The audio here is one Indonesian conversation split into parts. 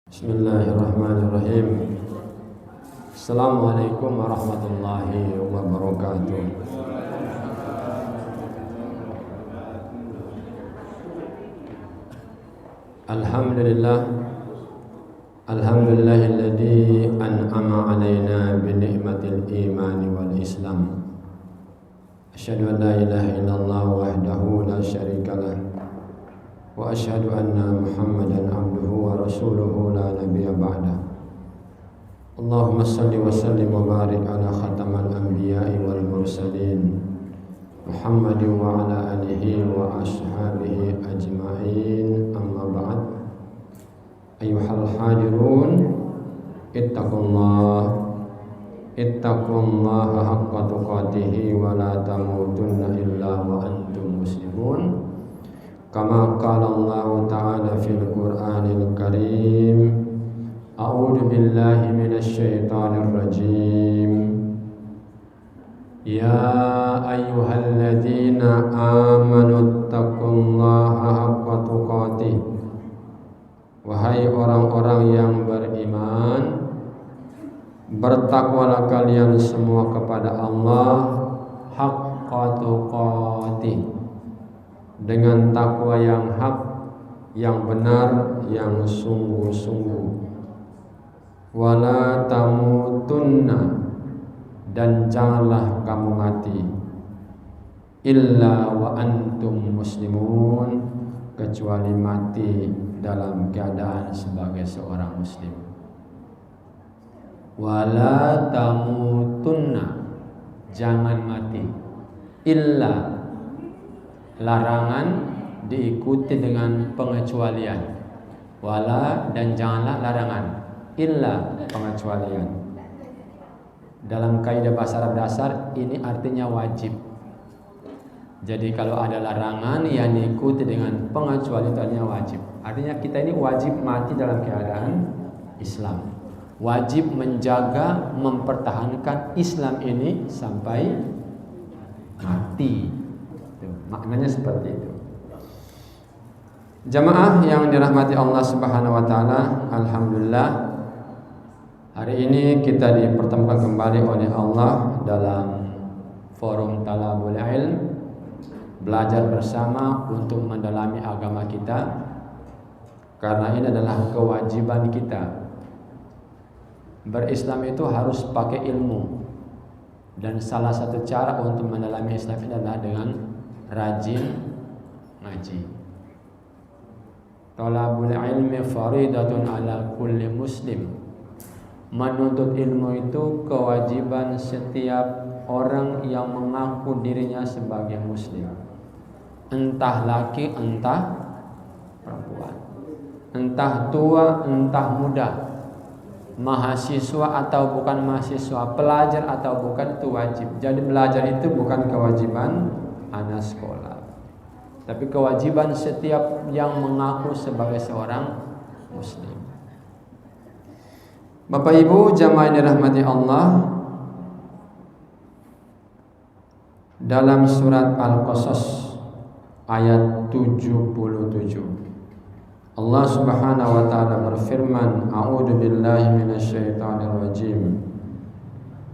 Bismillahirrahmanirrahim. Assalamualaikum warahmatullahi wabarakatuh. Alhamdulillahilladzi an'ama alaina bi ni'matil imani wal islam. Asyhadu an la ilaha illallah wahdahu la syarikalah wa asyhadu anna Muhammadan abduhu wa rasuluhu la nabiyya ba'da. Allahumma salli wa sallim wa barik ala khatamal anbiya'i wal mursalin Muhammadin wa ala alihi wa ashabihi ajma'in, amma ba'd. Ayyuhal hadirun, ittaqullaha haqqa tuqatih wa la tamutunna illa wa antum muslimun. Kama qala Allah Ta'ala fil Qur'anil Karim, a'udzu billahi minasy syaithanir rajim. Ya ayyuhalladzina amanu taqullaha haqqa tuqatih. Wahai orang-orang yang beriman, bertakwalah kalian semua kepada Allah haqqa tuqatih, dengan takwa yang hak, yang benar, yang sungguh-sungguh. Wala tamutunna, dan janganlah kamu mati, illa wa antum muslimun, kecuali mati dalam keadaan sebagai seorang muslim. Wala tamutunna, jangan mati, illa, larangan diikuti dengan pengecualian. Wala, dan janganlah larangan, illa, pengecualian. Dalam kaidah bahasa Arab dasar ini artinya wajib. Jadi kalau ada larangan yang diikuti dengan pengecualian itu artinya wajib. Artinya kita ini wajib mati dalam keadaan Islam. Wajib menjaga, mempertahankan Islam ini sampai mati. Maknanya seperti itu. Jamaah yang dirahmati Allah Subhanahu wa taala, alhamdulillah hari ini kita dipertemukan kembali oleh Allah dalam forum talabul ilm, belajar bersama untuk mendalami agama kita, karena ini adalah kewajiban kita. Berislam itu harus pakai ilmu, dan salah satu cara untuk mendalami Islam ini adalah dengan rajin ngaji. Talabul ilmi faridatun ala kulli muslim. Menuntut ilmu itu kewajiban setiap orang yang mengaku dirinya sebagai muslim. Entah laki, entah perempuan, entah tua, entah muda, mahasiswa atau bukan mahasiswa, pelajar atau bukan, itu wajib. Jadi belajar itu bukan kewajiban anak sekolah, tapi kewajiban setiap yang mengaku sebagai seorang muslim. Bapak Ibu jamaah yang dirahmati Allah, dalam surat Al-Qasas ayat 77 Allah Subhanahu wa taala berfirman, a'udzu billahi minasyaitonir rajim.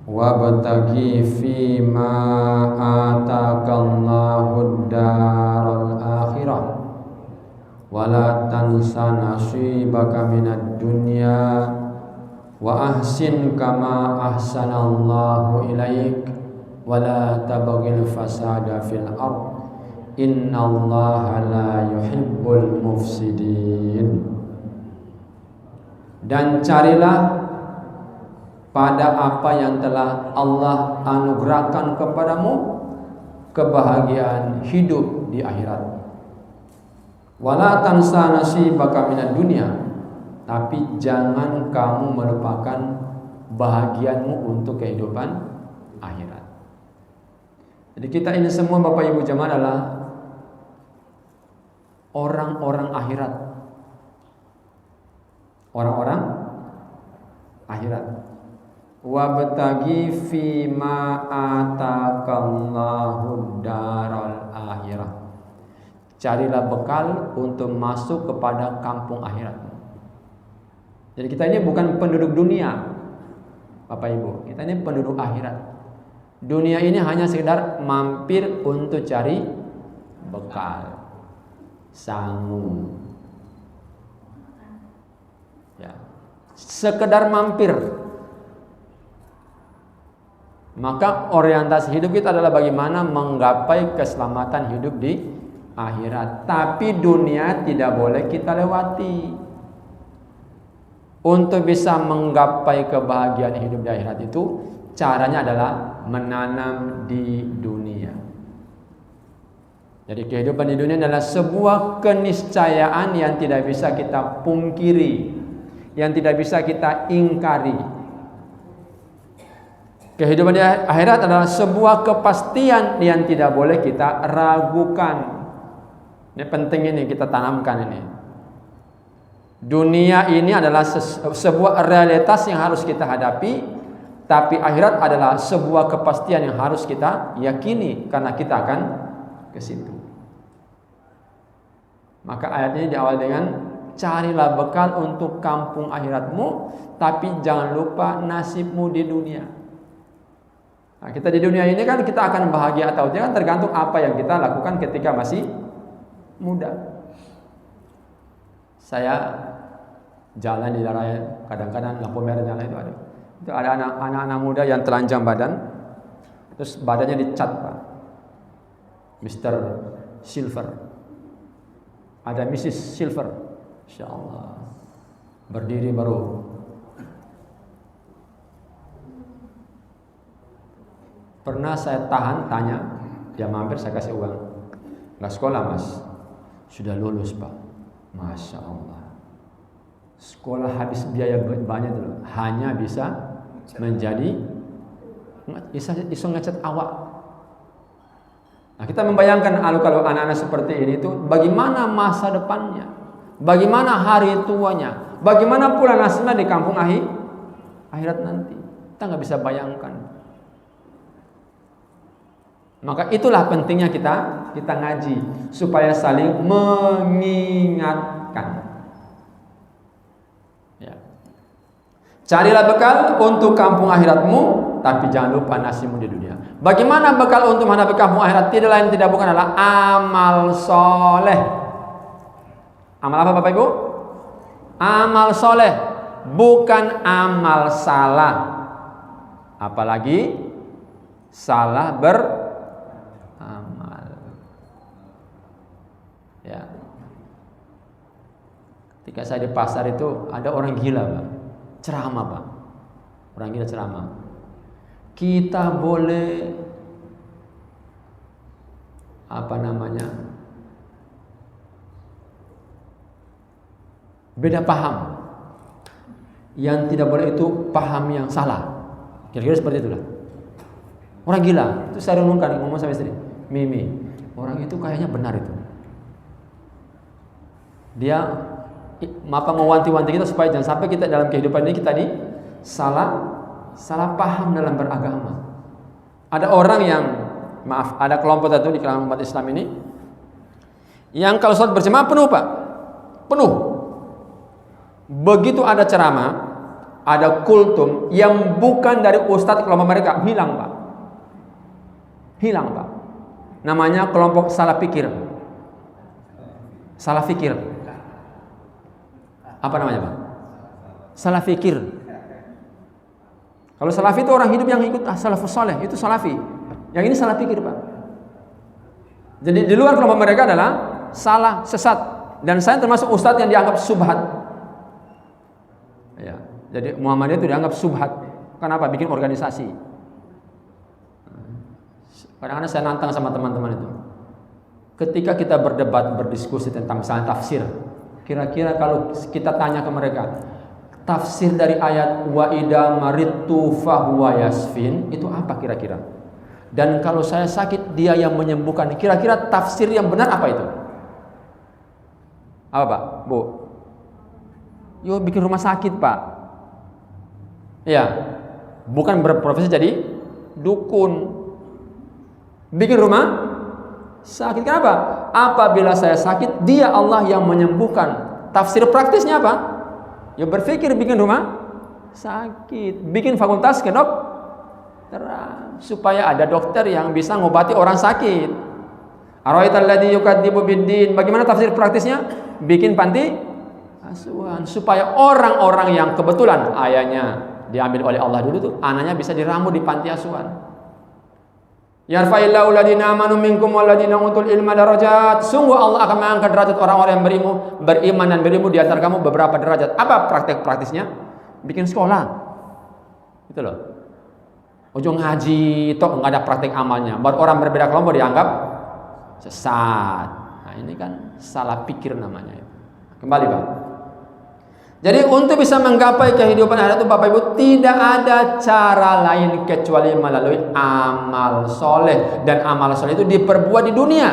Wabtaghi fima atakallahu daral akhirah wala tansa nasibaka minad dunya wa ahsin kama ahsanallahu ilaik wala tabghil fasada fil ard innallaha la yuhibbul mufsidin. Dan carilah pada apa yang telah Allah anugerahkan kepadamu kebahagiaan hidup di akhirat. Wala tansa nasibaka minad dunya, tapi jangan kamu melupakan bahagianmu untuk kehidupan akhirat. Jadi kita ini semua Bapak Ibu jemaah adalah orang-orang akhirat. Orang-orang akhirat. Wabtaghi fima atakallahu daral akhirah. Carilah bekal untuk masuk kepada kampung akhirat. Jadi kita ini bukan penduduk dunia, Bapak Ibu. Kita ini penduduk akhirat. Dunia ini hanya sekedar mampir untuk cari bekal, sangu. Ya. Sekedar mampir. Maka orientasi hidup kita adalah bagaimana menggapai keselamatan hidup di akhirat. Tapi dunia tidak boleh kita lewati. Untuk bisa menggapai kebahagiaan hidup di akhirat itu, caranya adalah menanam di dunia. Jadi kehidupan di dunia adalah sebuah keniscayaan yang tidak bisa kita pungkiri, yang tidak bisa kita ingkari. Kehidupan di akhirat adalah sebuah kepastian yang tidak boleh kita ragukan. Ini penting, ini kita tanamkan ini. Dunia ini adalah sebuah realitas yang harus kita hadapi, tapi akhirat adalah sebuah kepastian yang harus kita yakini karena kita akan ke situ. Maka ayat ini diawali dengan carilah bekal untuk kampung akhiratmu, tapi jangan lupa nasibmu di dunia. Nah, kita di dunia ini kan kita akan bahagia atau tidak tergantung apa yang kita lakukan ketika masih muda. Saya jalan di raya, kadang-kadang lampu merah nyala itu ada. Itu ada anak-anak muda yang telanjang badan, terus badannya dicat, Pak. Mr. Silver. Ada Mrs. Silver. Insya Allah. Berdiri baru. Pernah saya tanya, dia mampir, saya kasih uang. Nggak sekolah, Mas. Sudah lulus, Pak. Masya Allah. Sekolah habis biaya banyak dulu, hanya bisa menjadi iso ngecat awak. Nah, kita membayangkan kalau anak-anak seperti ini itu bagaimana masa depannya, bagaimana hari tuanya, bagaimana pula nasibnya di kampung akhirat nanti. Kita nggak bisa bayangkan. Maka itulah pentingnya kita ngaji supaya saling mengingatkan. Ya. Carilah bekal untuk kampung akhiratmu, tapi jangan lupa nasibmu di dunia. Bagaimana bekal untuk menghadapi kampung akhirat? Tidak lain tidak bukan adalah amal soleh. Amal apa, Bapak Ibu? Amal soleh, bukan amal salah. Apalagi salah beramal. Ya. Ketika saya di pasar itu ada orang gila, Pak. Ceramah, Pak. Orang gila ceramah. Kita boleh beda paham. Yang tidak boleh itu paham yang salah. Kira-kira seperti itulah. Orang gila. Itu saya renungkan, ngomong sama istri, Mimi, orang itu kayaknya benar itu. Dia mewanti-wanti kita supaya jangan sampai kita dalam kehidupan ini kita salah paham dalam beragama. Ada orang yang, ada kelompok tertentu di kalangan umat Islam ini yang kalau sholat berjamaah penuh, Pak. Penuh. Begitu ada ceramah, ada kultum yang bukan dari ustadz kelompok mereka, hilang, Pak. Hilang, Pak. Namanya kelompok salah fikir. Salah fikir. Apa namanya, Pak? Salah fikir. Kalau salafi itu orang hidup yang ikut salafus saleh, itu salafi. Yang ini salah fikir, Pak. Jadi di luar kelompok mereka adalah salah, sesat. Dan saya termasuk ustadz yang dianggap subhat. Ya, jadi Muhammadiyah itu dianggap subhat. Kenapa? Bikin organisasi. Kadang-kadang saya nantang sama teman-teman itu. Ketika kita berdebat, berdiskusi tentang misalnya tafsir, kira-kira kalau kita tanya ke mereka, tafsir dari ayat wa idza maridtu fahuwa yasfin itu apa kira-kira? Dan kalau saya sakit dia yang menyembuhkan. Kira-kira tafsir yang benar apa itu? Apa, Pak? Bu? Yo bikin rumah sakit, Pak. Ya. Bukan berprofesi jadi dukun. Bikin rumah sakit. Kenapa? Apabila saya sakit, dia Allah yang menyembuhkan. Tafsir praktisnya apa? Ya berpikir bikin rumah sakit, bikin fakultas kedokteran supaya ada dokter yang bisa ngobati orang sakit. Ara'aital ladzi yukadzibu biddin. Bagaimana tafsir praktisnya? Bikin panti asuhan supaya orang-orang yang kebetulan ayahnya diambil oleh Allah dulu tuh, anaknya bisa diramu di panti asuhan. Yarfa'illahu alladziina aamanu minkum walladziina utul ilma darajat. Sungguh Allah akan mengangkat derajat orang-orang yang beriman dan berilmu di antara kamu beberapa derajat. Apa praktek praktisnya? Bikin sekolah. Gitu loh. Ujung ngaji tok enggak ada praktek amalnya. Baru orang berbeda kelompok dianggap sesat. Nah, ini kan salah pikir namanya. Kembali, Pak. Jadi untuk bisa menggapai kehidupan akhirat itu Bapak Ibu tidak ada cara lain kecuali melalui amal soleh, dan amal soleh itu diperbuat di dunia.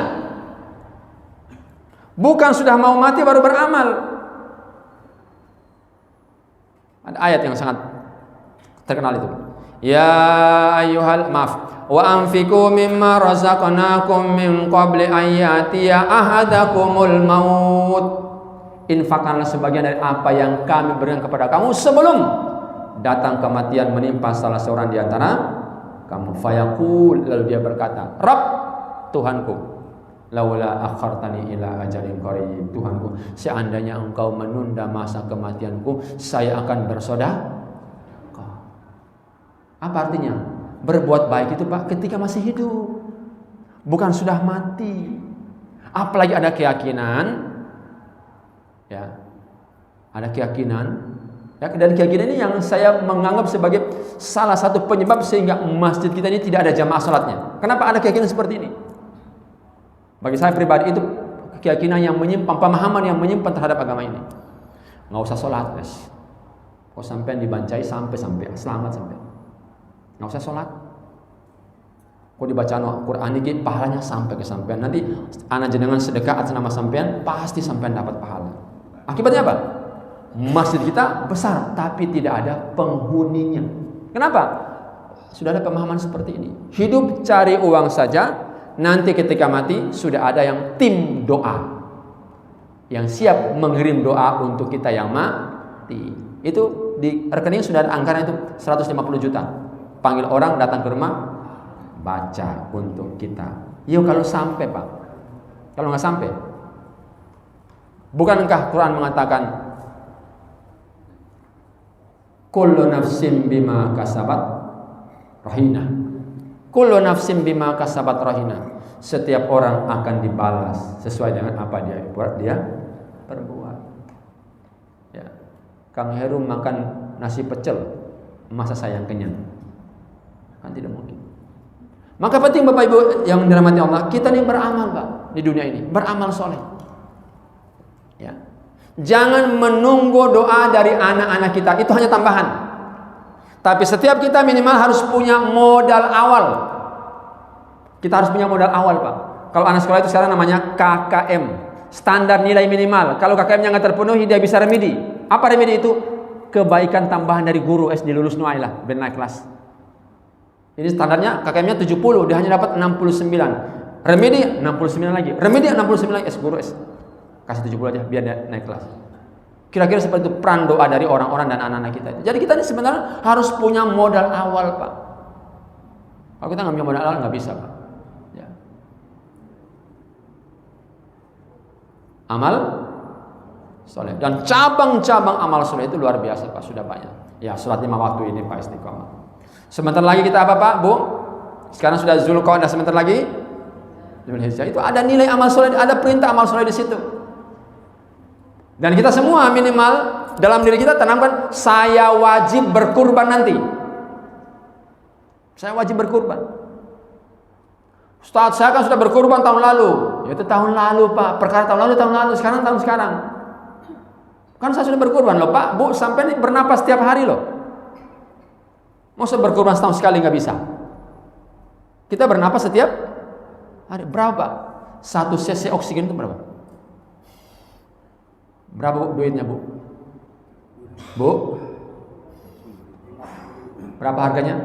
Bukan sudah mau mati baru beramal. Ada ayat yang sangat terkenal itu. Ya ayyuhal wa anfiqu mimma razaqnakum min qabli an ya'tiya ahadakumul maut. Infakkanlah sebagian dari apa yang kami berikan kepada kamu sebelum datang kematian menimpa salah seorang di antara kamu. Fayaqul, lalu dia berkata, Rabb, Tuhanku, laula akhartani ila ajalin qarib. Tuhanku, seandainya engkau menunda masa kematianku, saya akan bersedekah. Apa artinya? Berbuat baik itu Pak ketika masih hidup, bukan sudah mati. Apalagi ada keyakinan, ya, ada keyakinan, ya, dan keyakinan ini yang saya menganggap sebagai salah satu penyebab sehingga masjid kita ini tidak ada jamaah salatnya. Kenapa ada keyakinan seperti ini? Bagi saya pribadi itu keyakinan yang menyimpang, pemahaman yang menyimpang terhadap agama ini. Nggak usah sholat, guys. Kok sampai dibancai sampai selamat sampai. Nggak usah sholat. Kok dibaca Quran ini pahalanya sampai kesampean. Nanti anak jenengan sedekah atas nama sampean pasti sampean dapat pahala. Akibatnya apa? Masjid kita besar tapi tidak ada penghuninya. Kenapa? Sudah ada pemahaman seperti ini. Hidup cari uang saja, nanti ketika mati sudah ada yang tim doa yang siap mengirim doa untuk kita yang mati. Itu di rekening sudah ada anggaran itu 150 juta. Panggil orang datang ke rumah, baca untuk kita. Yo kalau sampai Pak, kalau nggak sampai, bukankah Quran mengatakan kullu nafsin bima kasabat rahina. Kullu nafsin bima kasabat rahina. Setiap orang akan dibalas sesuai dengan apa dia perbuat. Ya. Kang Heru makan nasi pecel, masa saya yang kenyang? Kan tidak mungkin. Maka penting Bapak Ibu yang dirahmati Allah, kita ini beramal Pak di dunia ini, beramal soleh. Ya. Jangan menunggu doa dari anak-anak kita, itu hanya tambahan. Tapi setiap kita minimal harus punya modal awal. Kita harus punya modal awal Pak. Kalau anak sekolah itu sekarang namanya KKM, standar nilai minimal. Kalau KKM-nya nggak terpenuhi dia bisa remedi. Apa remedi itu? Kebaikan tambahan dari guru SD lulus nuailah ben naik kelas. Ini standarnya KKM-nya 70, dia hanya dapat 69. Remedi 69 lagi. Remedi 69 lagi, guru S. Kasih 70 aja biar dia naik kelas. Kira-kira seperti itu peran doa dari orang-orang dan anak-anak kita. Jadi kita ini sebenarnya harus punya modal awal, Pak. Kalau kita nggak punya modal awal nggak bisa, Pak. Ya. Amal soleh, dan cabang-cabang amal soleh itu luar biasa, Pak. Sudah banyak. Ya, sholat 5 waktu ini Pak istiqomah. Sebentar lagi kita apa Pak, Bu? Sekarang sudah Zulqa'dah, sebentar lagi Dzulhijjah. Itu ada nilai amal soleh, ada perintah amal soleh di situ. Dan kita semua minimal dalam diri kita tanamkan, saya wajib berkurban nanti. Saya wajib berkurban. Ustaz, saya kan sudah berkurban tahun lalu. Ya itu tahun lalu Pak, perkara tahun lalu, sekarang tahun sekarang. Kan saya sudah berkurban loh Pak, Bu, sampai bernapas setiap hari loh. Masa berkurban setahun sekali nggak bisa? Kita bernapas setiap hari. Berapa? 1 cc oksigen itu berapa? Berapa Bu, duitnya Bu? Bu? Berapa harganya?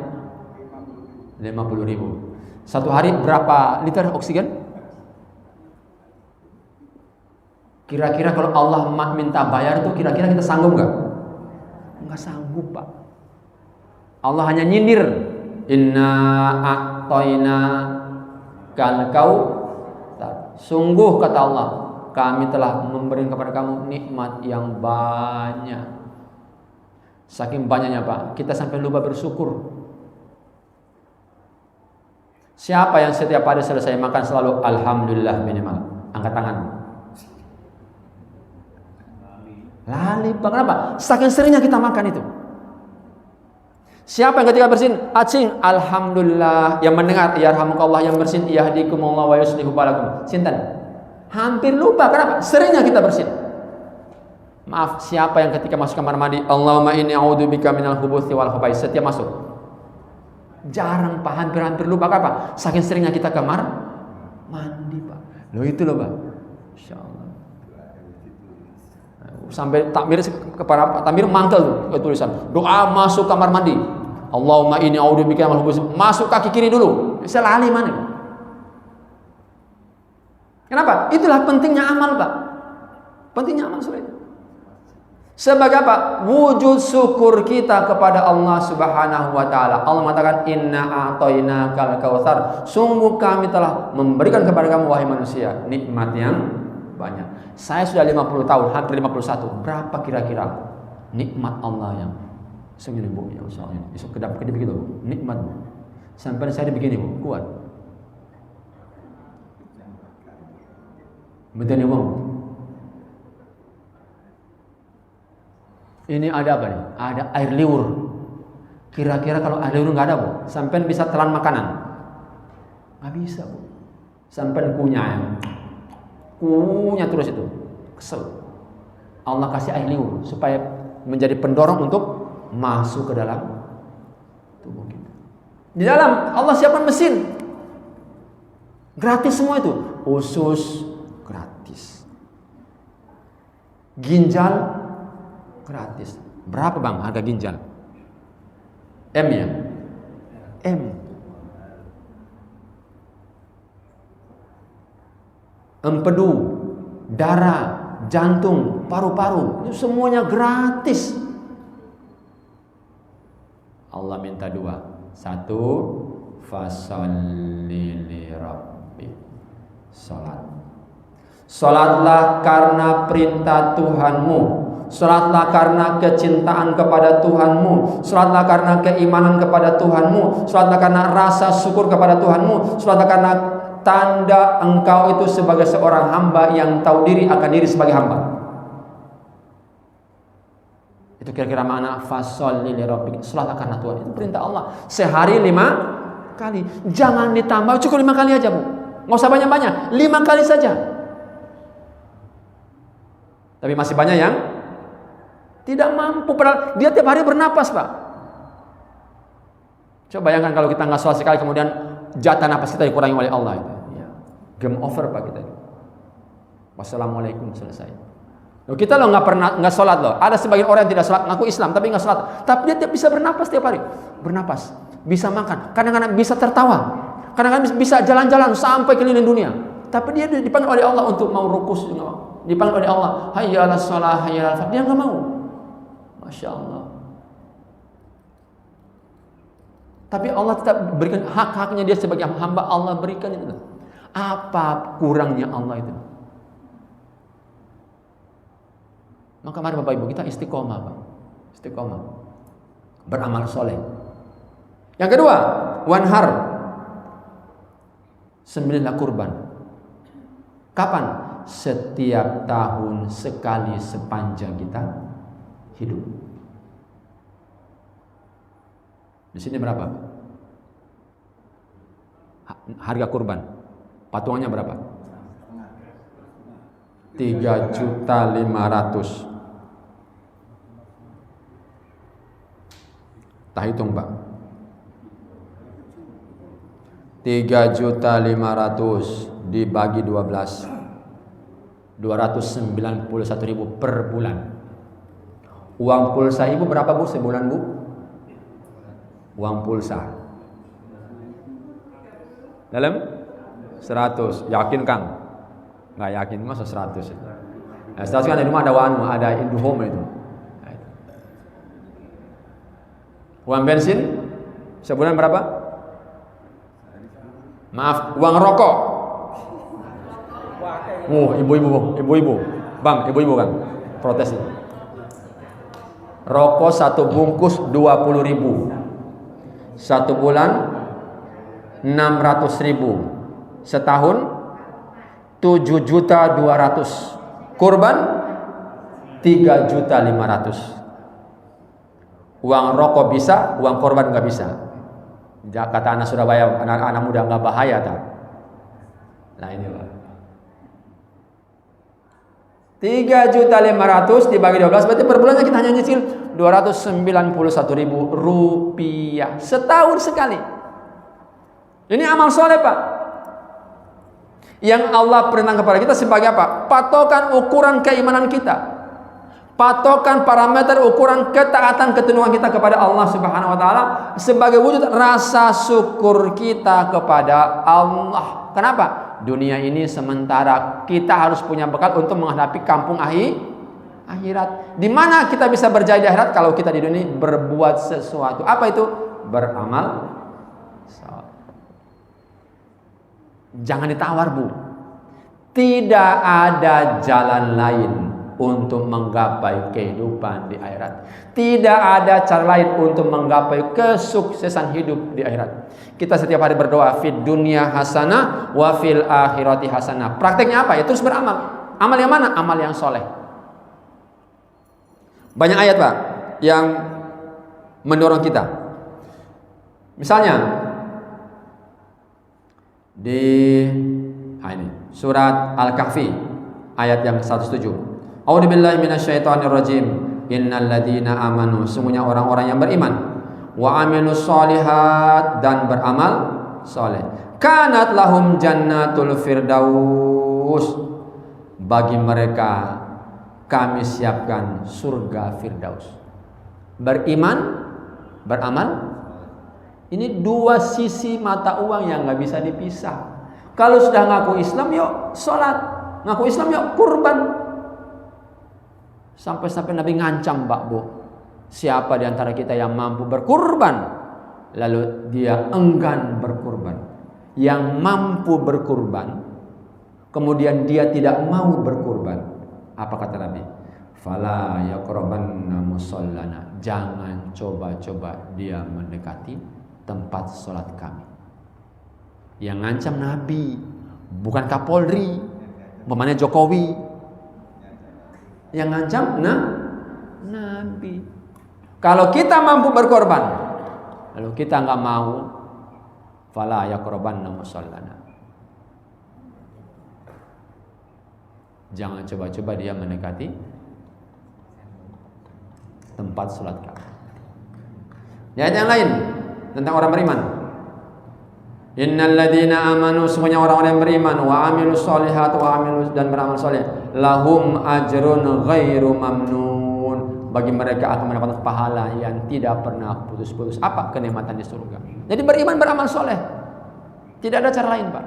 50.000. Satu hari berapa liter oksigen? Kira-kira kalau Allah minta bayar itu kira-kira kita sanggup nggak? nggak sanggup Pak. Allah hanya nyindir, inna a'toina kal kautsar. Sungguh kata Allah, kami telah memberikan kepada kamu nikmat yang banyak. Saking banyaknya Pak, kita sampai lupa bersyukur. Siapa yang setiap hari selesai makan selalu alhamdulillah minimal? Angkat tangan. Lali Pak, kenapa? Saking seringnya kita makan itu. Siapa yang ketika bersin, acing alhamdulillah, yang mendengar yarhamukallah, yang bersin yahdikumullah wa yuslihu balakum. Sinten? Hampir lupa, kenapa? Seringnya kita bersin. Maaf, siapa yang ketika masuk kamar mandi, Allahumma inni a'udzubika minal khubuthi wal khaba'is, setiap masuk? Jarang Pak, hampir lupa. Apa? Saking seringnya kita kamar mandi Pak. Loh itu loh Pak. Insyaallah. Sampai takmir kepada takmir mantel tuh tulisan doa masuk kamar mandi. Allahumma inni a'udzubika minal khubuthi. Masuk kaki kiri dulu. Saya lali mana? Kenapa? Itulah pentingnya amal Pak. Pentingnya amal sulit. Sebagai apa? Wujud syukur kita kepada Allah Subhanahu wa taala. Allah mengatakan inna a'tainakal kautsar. Sungguh kami telah memberikan kepada kamu wahai manusia nikmat yang banyak. Saya sudah 50 tahun, hampir 51. Berapa kira-kira nikmat Allah yang segini Bu? Ya Allah ini. Esok kedap-kedip begitu Bu. Nikmat Bu. Sampai saya begini Bu, kuat. Betul nih Bu. Ini ada apa nih? Ada air liur. Kira-kira kalau air liur nggak ada Bu, sampai bisa telan makanan? Nggak bisa Bu. Sampai kunyah terus itu. Kesel. Allah kasih air liur supaya menjadi pendorong untuk masuk ke dalam tubuh kita. Di dalam Allah siapkan mesin. Gratis semua itu. Usus gratis. Ginjal gratis. Berapa Bang harga ginjal? M ya? M. Empedu, darah, jantung, paru-paru, itu semuanya gratis. Allah minta dua. Satu, fasalli li rabbi. Salatlah karena perintah Tuhanmu. Salatlah karena kecintaan kepada Tuhanmu. Salatlah karena keimanan kepada Tuhanmu. Salatlah karena rasa syukur kepada Tuhanmu. Salatlah karena tanda engkau itu sebagai seorang hamba yang tahu diri akan diri sebagai hamba. Itu kira-kira makna fasholli li rabbik. Salatlah karena Tuhan. Itu perintah Allah. Sehari 5 kali. Jangan ditambah, cukup 5 kali aja Bu. Nggak usah banyak-banyak, 5 kali saja. Tapi masih banyak yang tidak mampu. Padahal dia tiap hari bernapas Pak. Coba bayangkan kalau kita nggak sholat sekali, kemudian jatah napas kita dikurangi oleh Allah itu. Ya. Game over Pak kita. Wassalamualaikum, selesai. Loh, kita loh nggak sholat loh. Ada sebagian orang yang tidak sholat, ngaku Islam tapi nggak sholat. Tapi dia bisa bernapas tiap hari. Bernapas, bisa makan, kadang-kadang bisa tertawa, kadang-kadang bisa jalan-jalan sampai keliling dunia. Tapi dia dipanggil oleh Allah untuk mau rukus, dipanggil oleh Allah, hayya 'alas shalah, hayya 'alal falah. Dia nggak mau. Masya Allah. Tapi Allah tetap berikan hak-haknya dia sebagai hamba. Allah berikan itu. Apa kurangnya Allah itu? Maka mari Bapak Ibu kita istiqomah Pak. Istiqomah. Beramal soleh. Yang kedua, wanhar. Sembelihlah kurban. Kapan? Setiap tahun sekali sepanjang kita hidup. Di sini berapa? Harga kurban. Patungannya berapa? 3.500.000. Tak hitung Pak. 3.500.000 dibagi 12. 291.000 per bulan. Uang pulsa ibu berapa Bu sebulan Bu? Uang pulsa dalam 100. Yakin Kang? Nggak yakin, masa 100? Nah, 100 kan di rumah ada ada Indohome itu. Uang bensin sebulan berapa? Maaf, uang rokok. Ibu-ibu. Bang, ibu-ibu kan protes itu. Rokok satu bungkus 20.000. Satu bulan 600.000. Setahun 7.200.000. Kurban 3.500.000. Uang rokok bisa, uang korban nggak bisa. Kata anak Surabaya, anak muda nggak bahaya tak? Nah ini Pak. 3.500.000 dibagi 12 berarti per bulannya kita hanya nyicil 291.000 rupiah setahun sekali. Ini amal soleh Pak. Yang Allah perintahkan kepada kita sebagai apa? Patokan ukuran keimanan kita. Patokan parameter ukuran ketaatan ketundukan kita kepada Allah Subhanahu wa taala sebagai wujud rasa syukur kita kepada Allah. Kenapa? Dunia ini sementara, kita harus punya bekal untuk menghadapi kampung akhirat. Di mana kita bisa berjaya di akhirat kalau kita di dunia berbuat sesuatu. Apa itu? Beramal. Jangan ditawar, Bu. Tidak ada jalan lain untuk menggapai kehidupan di akhirat. Tidak ada cara lain untuk menggapai kesuksesan hidup di akhirat. Kita setiap hari berdoa, fid dunya hasanah wa fil akhirati hasanah. Prakteknya apa? Ya terus beramal. Amal yang mana? Amal yang soleh. Banyak ayat Pak yang mendorong kita. Misalnya di ini surat Al-Kahfi ayat yang 107. A'udzubillahi minasyaitonirrajim. Innal ladzina amanu, sungguhnya orang-orang yang beriman, wa amilus sholihat, dan beramal soleh, kanat lahum jannatul firdaus, bagi mereka kami siapkan surga firdaus. Beriman, beramal, ini dua sisi mata uang yang nggak bisa dipisah. Kalau sudah ngaku Islam, yuk sholat, ngaku Islam, yuk kurban. Sampai-sampai Nabi ngancam, Pak Bu, siapa di antara kita yang mampu berkurban lalu dia enggan berkurban, yang mampu berkurban kemudian dia tidak mau berkurban, apa kata Nabi? Fala yaqrabanna musallana, jangan coba-coba dia mendekati tempat sholat kami. Yang ngancam Nabi, bukan Kapolri, umpamanya Jokowi. Yang ngancam Nabi. Kalau kita mampu berkorban, lalu kita nggak mau, fala yaqrabanna musallana, jangan coba-coba dia mendekati tempat sholat kami. Ayat yang lain tentang orang beriman. Innal ladzina amanu, semuanya orang-orang yang beriman, wa amilus sholihat, wa amilus, dan beramal soleh, lahum ajrun ghairu mamnun, bagi mereka akan mendapatkan pahala yang tidak pernah putus-putus. Apa? Kenikmatan di surga. Jadi beriman, beramal soleh, tidak ada cara lain Pak.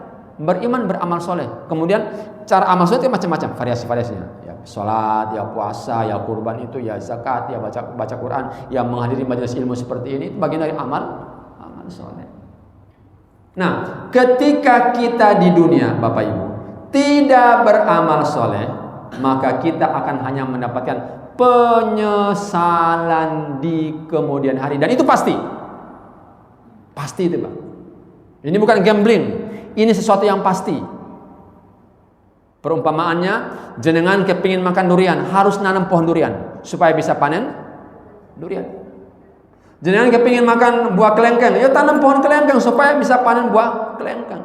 Beriman, beramal soleh. Kemudian cara amal soleh itu macam-macam, variasi-variasinya. Ya sholat, ya puasa, ya kurban itu, ya zakat, ya baca Quran, ya menghadiri majelis ilmu seperti ini, itu bagian dari amal soleh. Nah, ketika kita di dunia, Bapak Ibu, tidak beramal soleh, maka kita akan hanya mendapatkan penyesalan di kemudian hari. Dan itu pasti. Pasti itu Pak. Ini bukan gambling, ini sesuatu yang pasti. Perumpamaannya, jenengan kepingin makan durian, harus nanam pohon durian supaya bisa panen durian. Jenengan kepingin makan buah kelengkeng, ya tanam pohon kelengkeng supaya bisa panen buah kelengkeng.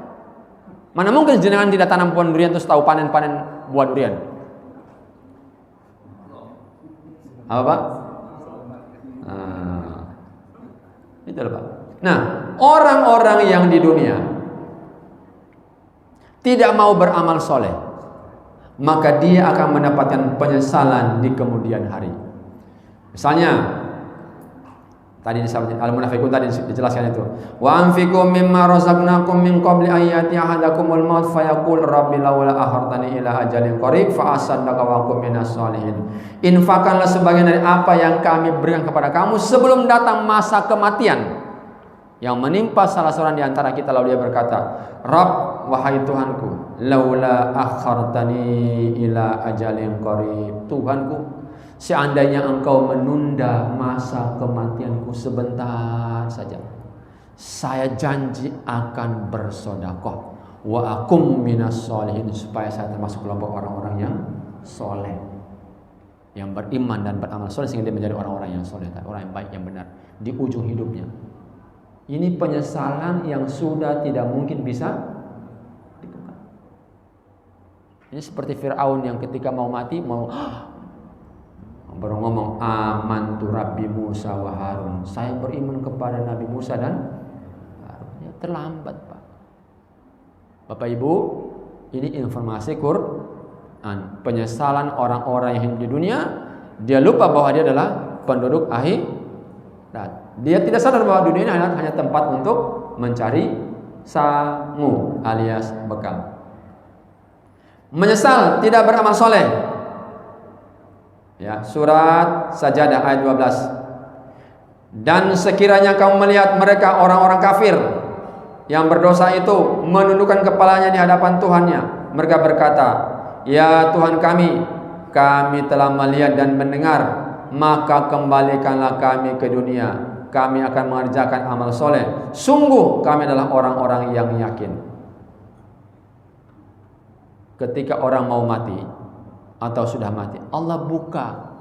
Mana mungkin jenengan tidak tanam pohon durian terus tahu panen buah durian? Apa Pak? Itu loh Pak. Nah, orang-orang yang di dunia tidak mau beramal soleh, maka dia akan mendapatkan penyesalan di kemudian hari. Misalnya Tadi disebut al-munafiqun, tadi dijelaskan itu. Wa anfiqu mimma razaqnakum min qabli ayati ahadakumul maut fayaqul rabbi laula akhartani ila ajalin qarib fa asaddaqa wa akum minas sholihin. Infakkanlah sebagian dari apa yang kami berikan kepada kamu sebelum datang masa kematian yang menimpa salah seorang di antara kita. Lalu dia berkata, Rabb, wahai Tuhanku, laula akhartani ila ajalin qarib. Tuhanku, seandainya engkau menunda masa kematianku sebentar saja, saya janji akan bersedekah. Wa akum minas sholihin, supaya saya termasuk kelompok orang-orang yang soleh, yang beriman dan beramal soleh, sehingga dia menjadi orang-orang yang soleh, orang yang baik, yang benar di ujung hidupnya. Ini penyesalan yang sudah tidak mungkin bisa ditukar. Ini seperti Fir'aun yang ketika mau mati, baru ngomong amantu Rabbi Musa wa Harun, saya beriman kepada Nabi Musa dan Harun. Ya, terlambat, Pak. Bapak Ibu, ini informasi Quran. Penyesalan orang-orang yang hidup di dunia, dia lupa bahwa dia adalah penduduk akhirat. Dia tidak sadar bahwa dunia ini hanya tempat untuk mencari sangu alias bekal. Menyesal tidak beramal soleh. Ya, surat Sajadah ayat 12. Dan sekiranya kamu melihat mereka orang-orang kafir yang berdosa itu menundukkan kepalanya di hadapan Tuhannya, mereka berkata, ya Tuhan kami telah melihat dan mendengar, maka kembalikanlah kami ke dunia. Kami akan mengerjakan amal soleh. Sungguh kami adalah orang-orang yang yakin. Ketika orang mau mati atau sudah mati, Allah buka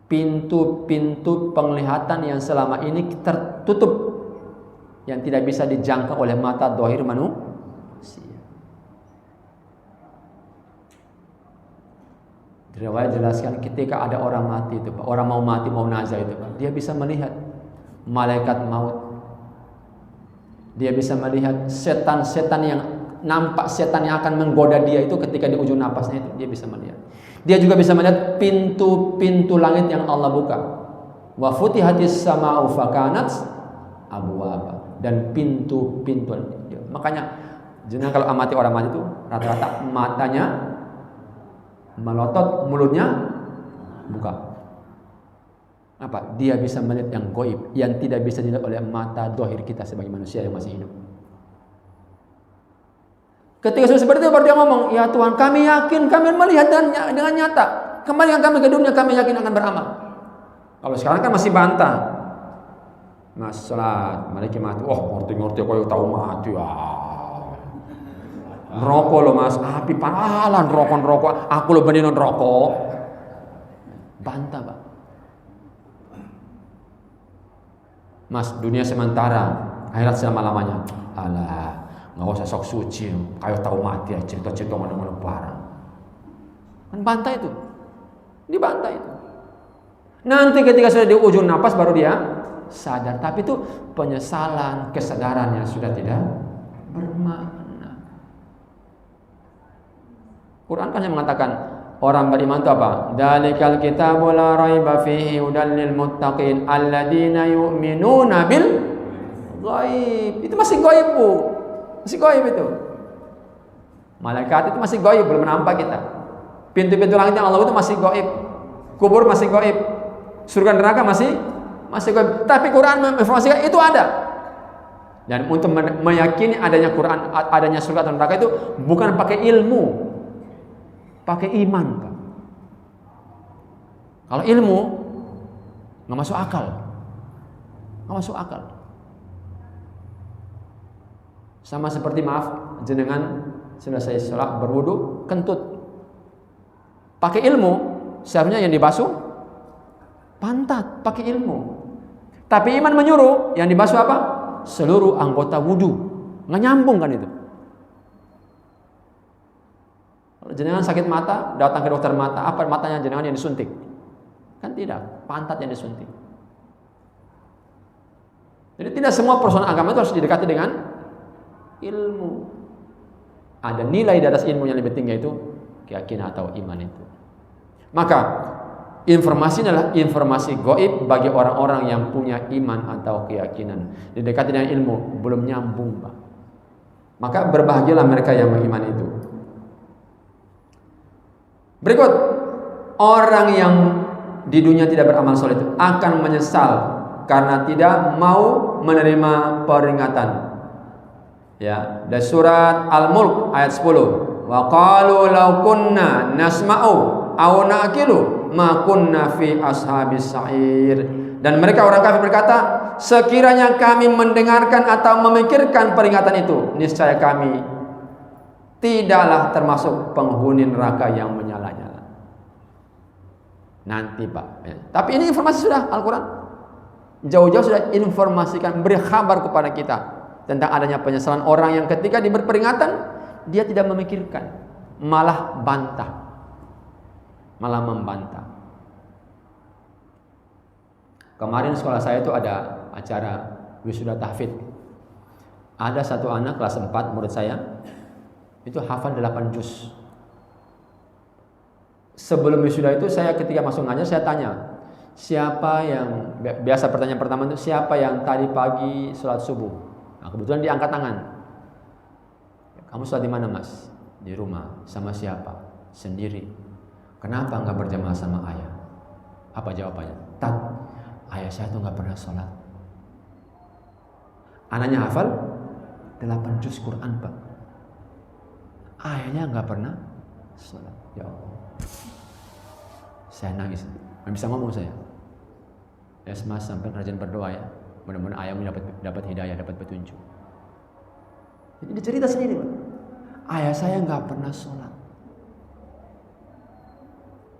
pintu-pintu penglihatan yang selama ini tertutup, yang tidak bisa dijangkau oleh mata dhahir manusia. Riwayat jelaskan ketika ada orang mati itu, Pak, orang mau mati, mau nazar itu, Pak, dia bisa melihat malaikat maut. Dia bisa melihat setan-setan yang nampak, setan yang akan menggoda dia itu ketika di ujung napasnya itu, dia bisa melihat. Dia juga bisa melihat pintu-pintu langit yang Allah buka. Wa futihatis sama'u fakanat abwaba, dan pintu-pintu. Makanya jangan kalau amati orang mati itu rata-rata matanya melotot, mulutnya buka. Apa? Dia bisa melihat yang gaib, yang tidak bisa dilihat oleh mata dhahir kita sebagai manusia yang masih hidup. Ketika sudah seperti itu baru dia ngomong, ya Tuhan kami yakin, kami melihat dengan nyata. Kembalikan kami ke dunia, kami yakin akan beramal. Kalau sekarang kan masih bantah. Mas salat, malaikat mati. Oh, ngerti-ngerti kau tahu mati ya. Rokok lo mas, api panalan rokok, aku lo beneran rokok. Bantah, Pak. Mas, dunia sementara, akhirat selama-lamanya. Alah, nggak usah sok suci, kayak tahu mati ya, cerita-cerita mana-mana barang. Kan bantah itu, dibantah itu. Nanti ketika sudah di ujung napas baru dia sadar, tapi itu penyesalan, kesadaran yang sudah tidak bermakna. Quran kan yang mengatakan orang beriman itu apa? Dalikal kitabu la raiba fihi hudal lil muttaqin alladzina yu'minuna bil ghaib. Itu masih ghaib, Bu. Masih ghaib itu. Malaikat itu masih ghaib, belum nampak kita. Pintu-pintu langit yang Allah itu masih ghaib. Kubur masih ghaib. Surga neraka masih ghaib. Tapi Quran menginformasikan itu ada. Dan untuk meyakini adanya Quran, adanya surga atau neraka itu bukan pakai ilmu, pakai iman, Pak. Kalau ilmu nggak masuk akal, Sama seperti maaf, jenengan sudah saya sholat berwudu kentut. Pakai ilmu, seharusnya yang dibasuh pantat, pakai ilmu. Tapi iman menyuruh yang dibasuh apa? Seluruh anggota wudu. Nggak nyambung kan itu. Jenengan sakit mata, datang ke dokter mata, apa matanya jenengan yang disuntik? Kan tidak, pantat yang disuntik. Jadi tidak semua persoalan agama itu harus didekati dengan ilmu. Ada nilai di atas ilmu yang lebih tinggi, itu keyakinan atau iman itu. Maka Informasi adalah informasi gaib bagi orang-orang yang punya iman atau keyakinan. Didekati dengan ilmu, belum nyambung, Pak. Maka berbahagialah mereka yang beriman itu. Berikut, orang yang di dunia tidak beramal soleh itu akan menyesal karena tidak mau menerima peringatan. Ya, dari surat Al-Mulk ayat 10. Wa qalu law kunna nasma'u aw na'qilu ma kunna fi ashabis sa'ir. Dan mereka orang kafir berkata, sekiranya kami mendengarkan atau memikirkan peringatan itu, niscaya kami tidaklah termasuk penghuni neraka yang menyala-nyala. Nanti, Pak. Ya. Tapi ini informasi sudah Al-Quran. Jauh-jauh sudah informasikan, beri kabar kepada kita tentang adanya penyesalan orang yang ketika diberi peringatan dia tidak memikirkan, malah bantah, malah membantah. Kemarin sekolah saya itu ada acara wisuda tahfidz. Ada satu anak kelas 4 murid saya itu hafal 8 juz. Sebelum wisuda itu saya ketika masuk ngajar saya tanya, siapa yang biasa pertanyaan pertama itu siapa yang tadi pagi sholat subuh? Nah, kebetulan dia angkat tangan. Kamu sholat di mana, Mas? Di rumah. Sama siapa? Sendiri. Kenapa enggak berjamaah sama ayah? Apa jawabannya? Tat, ayah saya tuh enggak pernah sholat. Anaknya hafal 8 juz Quran, Pak. Ayahnya enggak pernah sholat. Ya Allah. Saya nangis. Nggak bisa ngomong saya. Ya, Mas, sampai rajin berdoa ya. Mudah-mudahan ayahmu dapat hidayah, dapat petunjuk. Jadi dia cerita sendiri, Pak. Ayah saya nggak pernah sholat.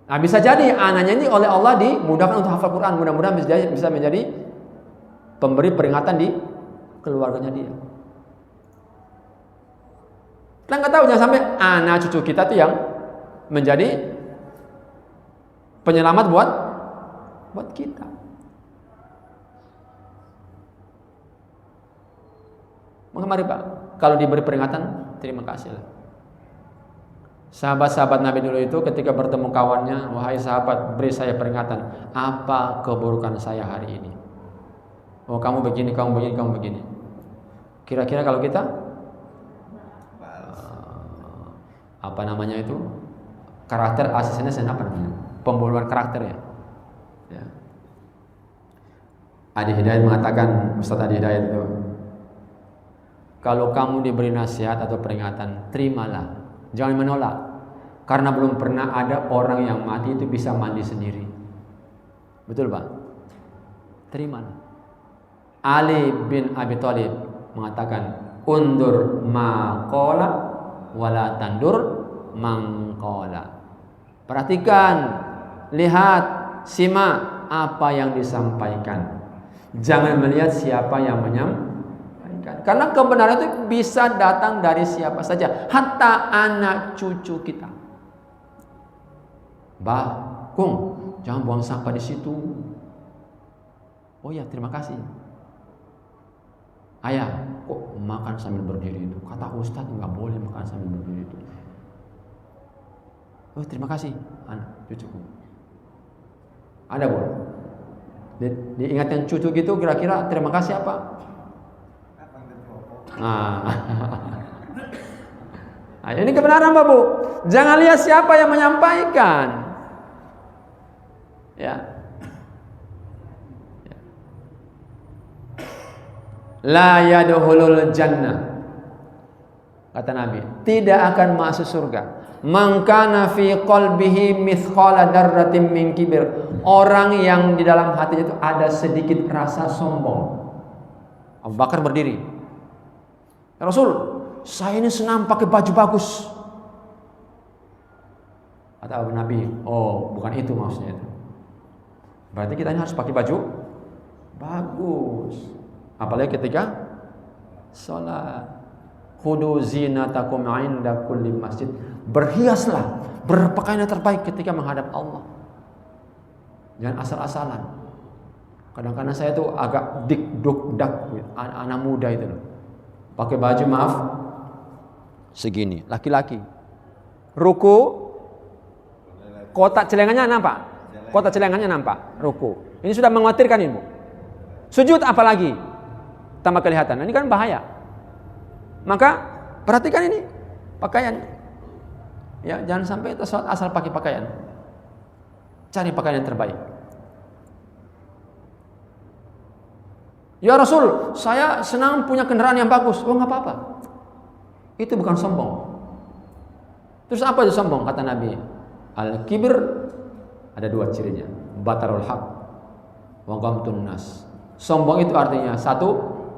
Nah, bisa jadi anaknya ini oleh Allah dimudahkan untuk hafal Quran. Mudah-mudahan bisa menjadi pemberi peringatan di keluarganya dia. Kita nggak tahu, jangan sampai anak cucu kita tuh yang menjadi penyelamat buat kita. Maka mari, Pak, kalau diberi peringatan, terima kasihlah. Sahabat-sahabat Nabi dulu itu ketika bertemu kawannya, wahai sahabat, beri saya peringatan, apa keburukan saya hari ini? Oh, kamu begini, kamu begini, kamu begini. Kira-kira kalau kita apa namanya itu? Karakter asistennya apa namanya? Pembunuhan karakter ya. Adi Hidayat mengatakan, Ustaz Adi Hidayat itu, kalau kamu diberi nasihat atau peringatan, terimalah, jangan menolak. Karena belum pernah ada orang yang mati itu bisa mandi sendiri. Betul, Pak? Terimalah. Ali bin Abi Thalib mengatakan, undur maqala wala tandur mangqala. Perhatikan, lihat, simak apa yang disampaikan. Jangan melihat siapa yang menyampaikan. Karena kebenaran itu bisa datang dari siapa saja, hatta anak cucu kita. Bah, Kung, jangan buang sampah di situ. Oh ya, terima kasih. Ayah, kok makan sambil berdiri itu? Kata Ustadz nggak boleh makan sambil berdiri itu. Oh, terima kasih, anak cucuku. Ada, Bu? Diingatkan cucu gitu, kira-kira terima kasih apa? Nah, ini kebenaran, Pak, Bu. Jangan lihat siapa yang menyampaikan. Ya. La yadkhulul jannah. Kata Nabi, tidak akan masuk surga man kana fi qalbihi mithqala darratin min kibir. Orang yang di dalam hatinya itu ada sedikit rasa sombong. Abu Bakar berdiri. Ya Rasul, saya ini senang pakai baju bagus. Kata Abu Nabi, oh bukan itu maksudnya itu. Berarti kita ini harus pakai baju bagus. Apalagi ketika sholat. Khudu zinatakum 'inda kulli masjid. Berhiaslah, berpakaian yang terbaik ketika menghadap Allah. Jangan asal-asalan. Kadang-kadang saya tuh agak dik-duk-dak, anak muda itu loh. Pakai baju maaf segini, laki-laki. Ruku kotak celengannya apa? kota celengannya nampak, ruku. Ini sudah mengkhawatirkan ilmu. Sujud apalagi tambah kelihatan. Ini kan bahaya. Maka perhatikan ini pakaian. Ya, jangan sampai kita sholat asal pakai pakaian. Cari pakaian yang terbaik. Ya Rasul, saya senang punya kendaraan yang bagus. Oh, nggak apa-apa. Itu bukan sombong. Terus apa itu sombong? Kata Nabi, al-kibir ada dua cirinya. Batarul haq wa ghamtun nas. Sombong itu artinya satu,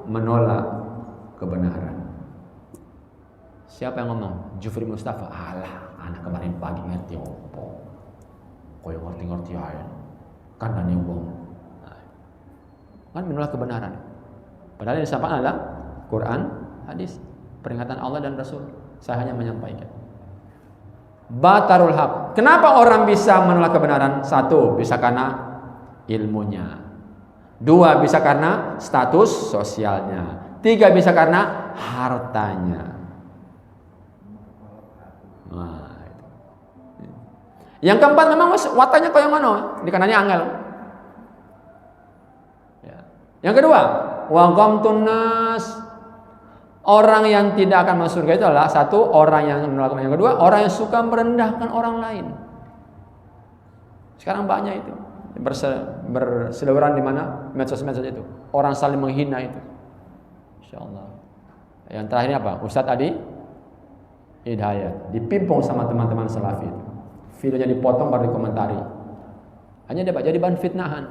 menolak kebenaran. Siapa yang ngomong? Jufri Mustafa. Alah, anak kemarin pagi ngerti opo. Koyo ngerti-ngerti aja. Kandane wong. Kan menolak kebenaran. Padahal yang disampaikan adalah Quran, hadis, peringatan Allah dan Rasul. Saya hanya menyampaikan. Batarul haq. Kenapa orang bisa menolak kebenaran? Satu, bisa karena ilmunya. Dua, bisa karena status sosialnya. Tiga, bisa karena hartanya. Nah, itu. Yang keempat memang watanya kayak mana? Dikananya angel. Ya. Yang kedua, wa ghamtun nas. Orang yang tidak akan masuk surga itu adalah satu, orang yang menolak kebenaran. Yang kedua, orang yang suka merendahkan orang lain. Sekarang banyak itu berseliweran di mana medsos-medsos itu. Orang saling menghina itu. Insyaallah. Yang terakhir apa? Ustadz Adi Hidayat dipimpung sama teman-teman salafi itu. Videonya dipotong baru dikomentari. Hanya dia jadi bahan fitnahan.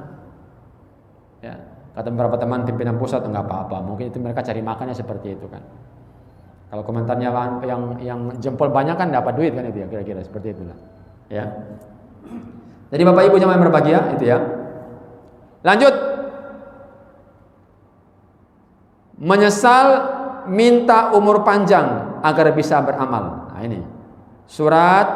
Ya, kata beberapa teman pimpinan pusat enggak apa-apa. Mungkin itu mereka cari makannya seperti itu kan. Kalau komentarnya yang jempol banyak kan dapat duit kan itu ya, kira-kira seperti itulah. Ya. Jadi Bapak Ibu jamaah yang berbahagia itu ya. Lanjut. Menyesal minta umur panjang agar bisa beramal. Nah ini. Surat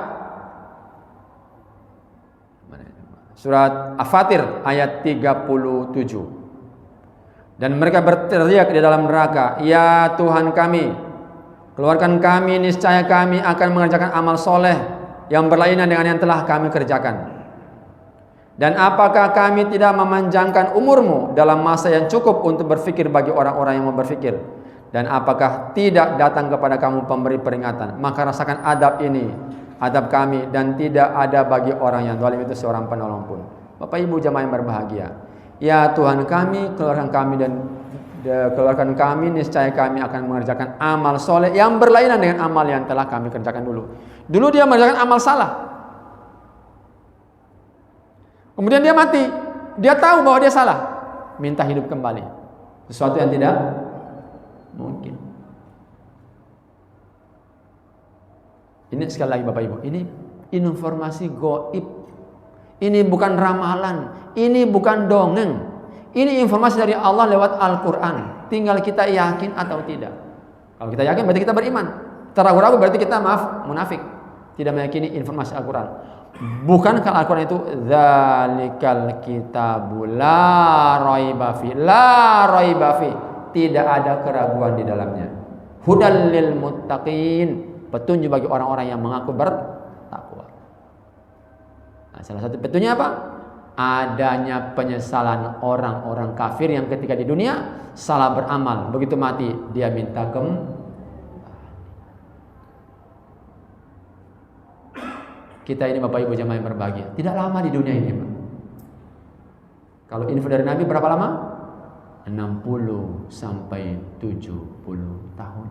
Al-Fatir ayat 37. Dan mereka berteriak di dalam neraka, "Ya Tuhan kami, keluarkan kami, niscaya kami akan mengerjakan amal soleh yang berlainan dengan yang telah kami kerjakan. Dan apakah kami tidak memanjangkan umurmu dalam masa yang cukup untuk berfikir bagi orang-orang yang mau berfikir? Dan apakah tidak datang kepada kamu pemberi peringatan? Maka rasakan adab ini, adab kami, dan tidak ada bagi orang yang zalim itu seorang penolong pun." Bapak Ibu jamaah yang berbahagia, ya Tuhan kami, keluarkan kami, niscaya kami akan mengerjakan amal soleh yang berlainan dengan amal yang telah kami kerjakan dulu. Dulu dia mengerjakan amal salah, kemudian dia mati, dia tahu bahwa dia salah, minta hidup kembali, sesuatu yang tidak mungkin. Ini sekali lagi Bapak Ibu, ini informasi gaib. Ini bukan ramalan, ini bukan dongeng. Ini informasi dari Allah lewat Al-Quran. Tinggal kita yakin atau tidak. Kalau kita yakin berarti kita beriman. Ragu-ragu berarti kita munafik. Tidak meyakini informasi Al-Quran. Bukankah Al-Quran itu Dzalikal kitabu la raiba fi, la raiba fi, tidak ada keraguan di dalamnya. Hudal lil muttaqin, petunjuk bagi orang-orang yang mengaku bertakwa. Nah, salah satu petunjuknya apa? Adanya penyesalan orang-orang kafir yang ketika di dunia salah beramal, begitu mati dia minta Kita ini Bapak Ibu jamaah yang berbahagia, tidak lama di dunia ini, Pak. Kalau info dari Nabi berapa lama? 60 sampai 70 tahun.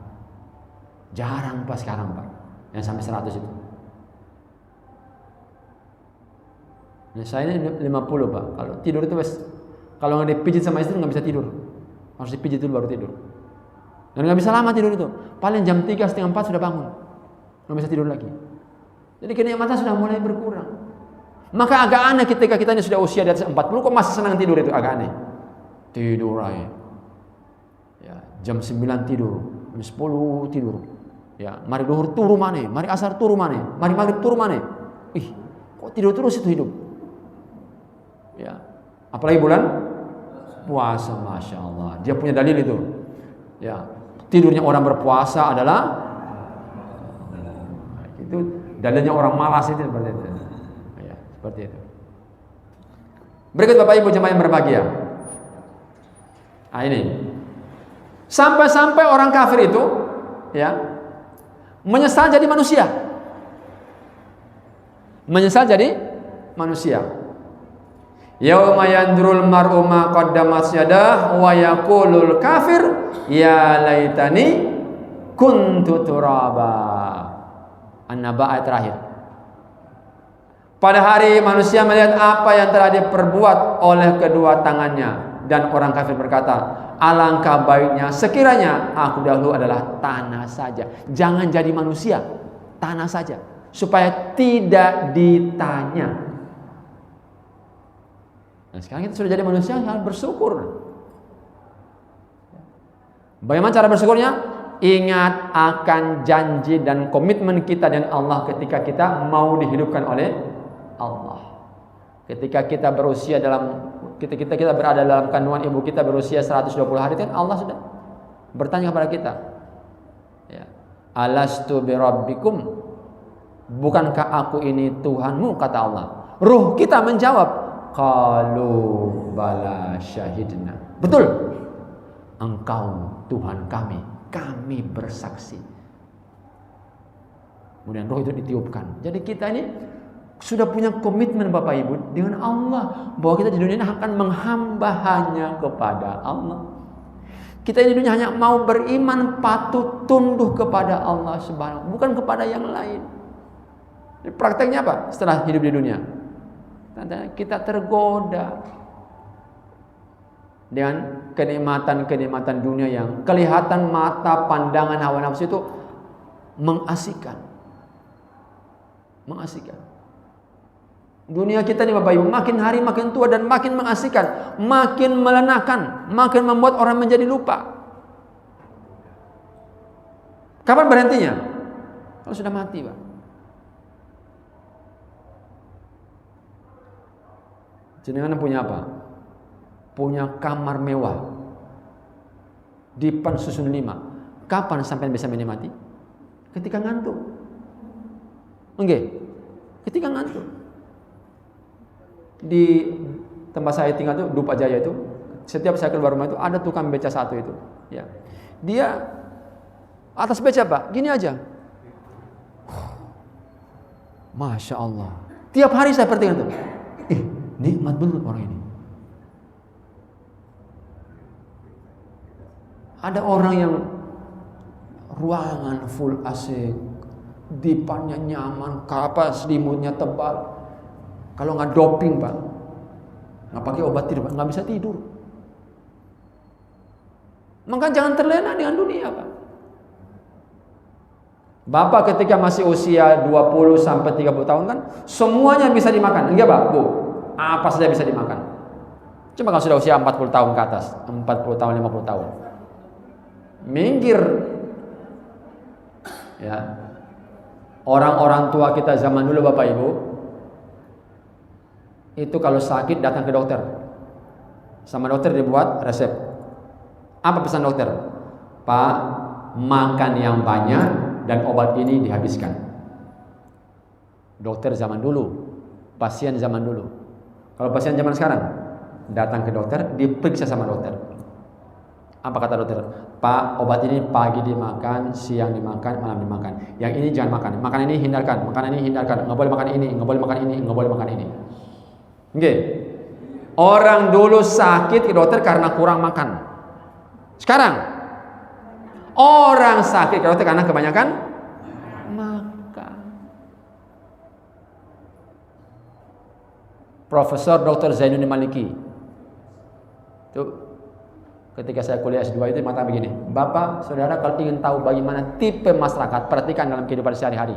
Jarang Pak sekarang, Pak, yang sampai 100 itu. Nah, saya ini 50 Pak. Kalau tidur itu kalau nggak dipijit sama istri nggak bisa tidur. Harus dipijit dulu baru tidur. Dan nggak bisa lama tidur itu. Paling jam 3, setengah 4 sudah bangun. Nggak bisa tidur lagi. Jadi kenikmatan sudah mulai berkurang. Maka agak aneh ketika kita ini sudah usia di atas 40 kok masih senang tidur, itu agak aneh. Tidur aja. Ya, jam 9 tidur, jam 10 tidur. Ya, mari duhur turu mana? Mari asar turu mana? Mari maghrib turu mana? Ih, kok tidur terus itu hidup? Ya, apalagi bulan puasa, masya Allah, dia punya dalil itu. Ya, tidurnya orang berpuasa adalah itu dalilnya orang malas itu seperti itu. Ya, seperti itu. Berikut Bapak Ibu jemaah yang berbahagia. Nah ini. Sampai-sampai orang kafir itu ya menyesal jadi manusia. Menyesal jadi manusia. Yauma yandurul mar'u ma qaddamat yadah wa yaqulul kafir ya laitani kuntu turaba. An-Naba ayat terakhir. Pada hari manusia melihat apa yang telah diperbuat oleh kedua tangannya, dan orang kafir berkata, alangkah baiknya sekiranya aku dahulu adalah tanah saja. Jangan jadi manusia, tanah saja, supaya tidak ditanya. Nah, sekarang kita sudah jadi manusia, harus bersyukur. Bagaimana cara bersyukurnya? Ingat akan janji dan komitmen kita dengan Allah ketika kita mau dihidupkan oleh Allah. Ketika kita berusia ketika kita berada dalam kandungan ibu kita berusia 120 hari, kan Allah sudah bertanya kepada kita. Ya. Alastu birabbikum? Bukankah aku ini Tuhanmu, kata Allah. Ruh kita menjawab, qalu bala syahidna. Betul. Engkau Tuhan kami, kami bersaksi. Kemudian roh itu ditiupkan. Jadi kita ini sudah punya komitmen Bapak Ibu dengan Allah, bahwa kita di dunia ini akan menghamba hanya kepada Allah. Kita di dunia hanya mau beriman, patuh, tunduk kepada Allah Subhanahu, bukan kepada yang lain. Jadi prakteknya apa? Setelah hidup di dunia, kita tergoda dengan kenikmatan-kenikmatan dunia yang kelihatan mata pandangan hawa nafsu itu mengasihkan. Dunia kita nih Bapak Ibu makin hari makin tua dan makin mengasihkan, makin melenakan, makin membuat orang menjadi lupa. Kapan berhentinya? Kalau sudah mati, Pak. Jenengan punya apa? Punya kamar mewah, dipan susun 5. Kapan sampai bisa menikmati? Ketika ngantuk. Oke. Ketika ngantuk. Di tempat saya tinggal itu, Dupa Jaya itu, setiap saya keluar rumah itu ada tukang beca satu itu. Ya. Dia atas beca Pak, gini aja. Masya Allah. Tiap hari saya perhatikan tuh. Nikmat betul orang ini. Ada orang yang ruangan full AC, dipannya nyaman, selimutnya tebal. Kalau nggak doping Pak, nggak pakai obat tidur, nggak bisa tidur. Maka jangan terlena dengan dunia Pak. Bapak ketika masih usia 20 sampai 30 tahun kan semuanya bisa dimakan, enggak Pak? Bu, apa saja bisa dimakan. Cuma kalau sudah usia 40 tahun ke atas, 40 tahun, 50 tahun, minggir. Ya. Orang-orang tua kita zaman dulu Bapak Ibu, itu kalau sakit datang ke dokter, sama dokter dibuat resep. Apa pesan dokter? Pak, makan yang banyak dan obat ini dihabiskan. Dokter zaman dulu, pasien zaman dulu. Kalau pasien zaman sekarang, datang ke dokter, diperiksa sama dokter. Apa kata dokter? Pak, obat ini pagi dimakan, siang dimakan, malam dimakan. Yang ini jangan makan. Makan ini hindarkan, makan ini hindarkan. Nggak boleh makan ini, nggak boleh makan ini, nggak boleh makan ini. Oke. Orang dulu sakit ke dokter karena kurang makan. Sekarang orang sakit ke dokter karena kebanyakan makan. Profesor Dr. Zainuddin Maliki itu ketika saya kuliah S2 itu mengatakan begini, Bapak, Saudara, kalau ingin tahu bagaimana tipe masyarakat, perhatikan dalam kehidupan sehari-hari.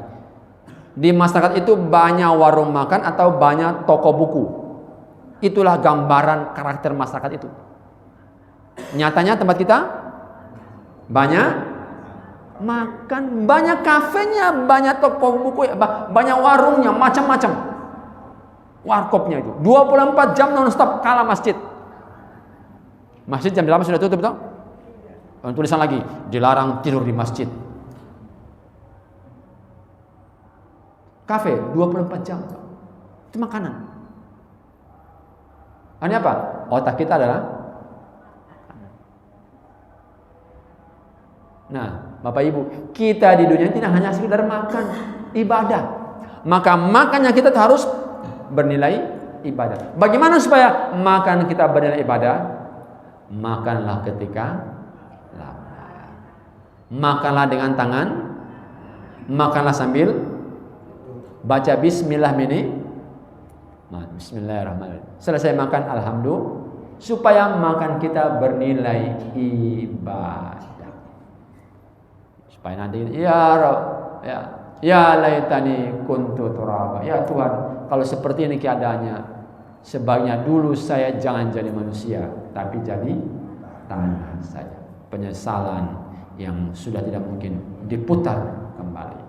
Di masyarakat itu banyak warung makan atau banyak toko buku. Itulah gambaran karakter masyarakat itu. Nyatanya tempat kita banyak makan, banyak kafenya, banyak toko buku, banyak warungnya, macam-macam. Warkopnya itu 24 jam non-stop, kalah masjid. Masjid jam 8 sudah tutup, toh? Tulisan lagi, dilarang tidur di masjid. Kafe 24 jam. Itu makanan. Artinya apa? Otak kita adalah kanan. Nah, Bapak Ibu, kita di dunia tidak hanya sekedar makan, ibadah. Maka makannya kita harus bernilai ibadah. Bagaimana supaya makan kita bernilai ibadah? Makanlah ketika lapar. Makanlah dengan tangan. Makanlah sambil baca bismillah bismillahirrahmanirrahim. Selesai makan alhamdulillah, supaya makan kita bernilai ibadah. Supaya nanti ya laitani kuntu turaba. Ya Tuhan, kalau seperti ini keadaannya, sebaiknya dulu saya jangan jadi manusia, tapi jadi tanah saja. Penyesalan yang sudah tidak mungkin diputar kembali.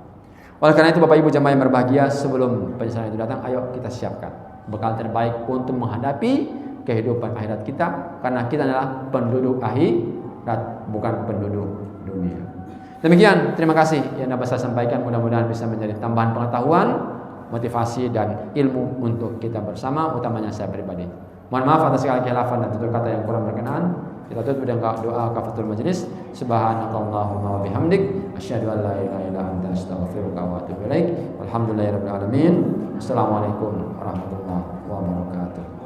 Oleh karena itu Bapak Ibu jemaah yang berbahagia, sebelum penyesalan itu datang, ayo kita siapkan bekal terbaik untuk menghadapi kehidupan akhirat kita, karena kita adalah penduduk akhirat, bukan penduduk dunia. Demikian, terima kasih yang dapat saya sampaikan. Mudah-mudahan bisa menjadi tambahan pengetahuan, motivasi dan ilmu untuk kita bersama, utamanya saya pribadi. Mohon maaf atas segala khilafan dan tutur kata yang kurang berkenan. Kita tutup dengan doa kafaratul majelis. Subhanakallahumma wa bihamdik, asyhadu an la ilaha illa anta, astaghfiruka wa atubu ilaik. Walhamdulillahirabbil alamin. Assalamualaikum warahmatullahi wabarakatuh.